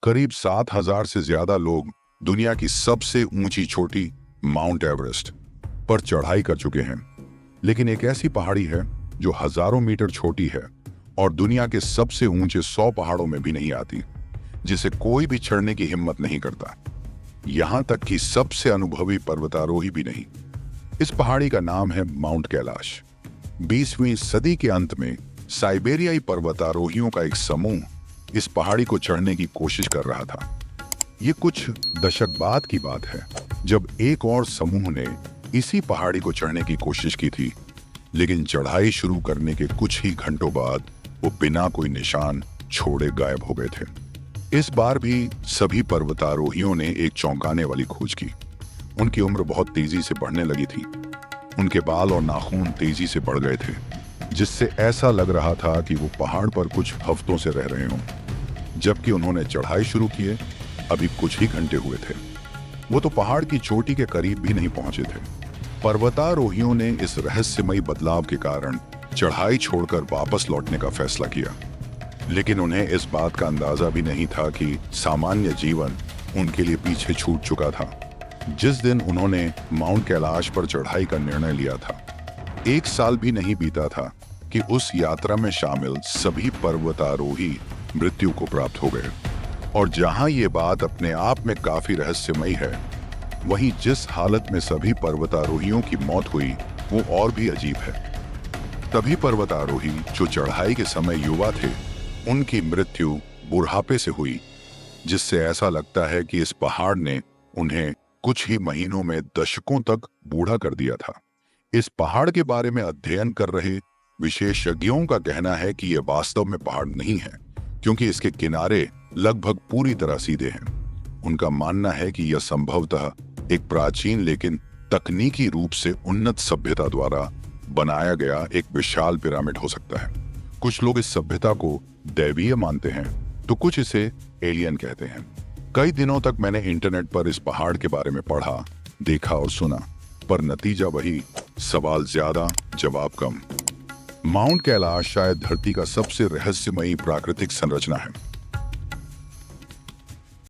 करीब 7,000 से ज्यादा लोग दुनिया की सबसे ऊंची चोटी माउंट एवरेस्ट पर चढ़ाई कर चुके हैं। लेकिन एक ऐसी पहाड़ी है जो हजारों मीटर छोटी है और दुनिया के सबसे ऊंचे 100 पहाड़ों में भी नहीं आती, जिसे कोई भी चढ़ने की हिम्मत नहीं करता, यहां तक कि सबसे अनुभवी पर्वतारोही भी नहीं। इस पहाड़ी का नाम है माउंट कैलाश। 20वीं सदी के अंत में साइबेरियाई पर्वतारोहियों का एक समूह इस पहाड़ी को चढ़ने की कोशिश कर रहा था। ये कुछ दशक बाद की बात है, जब एक और समूह ने इसी पहाड़ी को चढ़ने की कोशिश की थी, लेकिन चढ़ाई शुरू करने के कुछ ही घंटों बाद वो बिना कोई निशान छोड़े गायब हो गए थे। इस बार भी सभी पर्वतारोहियों ने एक चौंकाने वाली खोज की। उनकी उम्र बहुत तेजी से बढ़ने लगी थी। उनके बाल और नाखून तेजी से बढ़ गए थे, जिससे ऐसा लग रहा था कि वो पहाड़ पर कुछ हफ्तों से रह रहे हों, जबकि उन्होंने चढ़ाई शुरू किए अभी कुछ ही घंटे हुए थे। वो तो पहाड़ की चोटी के करीब भी नहीं पहुंचे थे। पर्वतारोहियों ने इस रहस्यमयी बदलाव के कारण चढ़ाई छोड़कर वापस लौटने का फैसला किया, लेकिन उन्हें इस बात का अंदाजा भी नहीं था कि सामान्य जीवन उनके लिए पीछे छूट चुका था। जिस दिन उन्होंने माउंट कैलाश पर चढ़ाई का निर्णय लिया था, 1 साल भी नहीं बीता था कि उस यात्रा में शामिल सभी पर्वतारोही मृत्यु को प्राप्त हो गए। और जहां ये बात अपने आप में काफी रहस्यमयी है, वहीं जिस हालत में सभी पर्वतारोहियों की मौत हुई वो और भी अजीब है। तभी पर्वतारोही जो चढ़ाई के समय युवा थे, उनकी मृत्यु बुढ़ापे से हुई, जिससे ऐसा लगता है कि इस पहाड़ ने उन्हें कुछ ही महीनों में दशकों तक बूढ़ा कर दिया था। इस पहाड़ के बारे में अध्ययन कर रहे विशेषज्ञों का कहना है कि यह वास्तव में पहाड़ नहीं है, क्योंकि इसके किनारे लगभग पूरी तरह सीधे हैं। उनका मानना है कि यह संभवतः एक प्राचीन लेकिन तकनीकी रूप से उन्नत सभ्यता द्वारा बनाया गया एक विशाल पिरामिड हो सकता है। कुछ लोग इस सभ्यता को दैवीय मानते हैं, तो कुछ इसे एलियन कहते हैं। कई दिनों तक मैंने इंटरनेट पर इस पहाड़ के बारे में पढ़ा, देखा और सुना, पर नतीजा वही, सवाल ज्यादा, जवाब कम। माउंट कैलाश शायद धरती का सबसे रहस्यमयी प्राकृतिक संरचना है।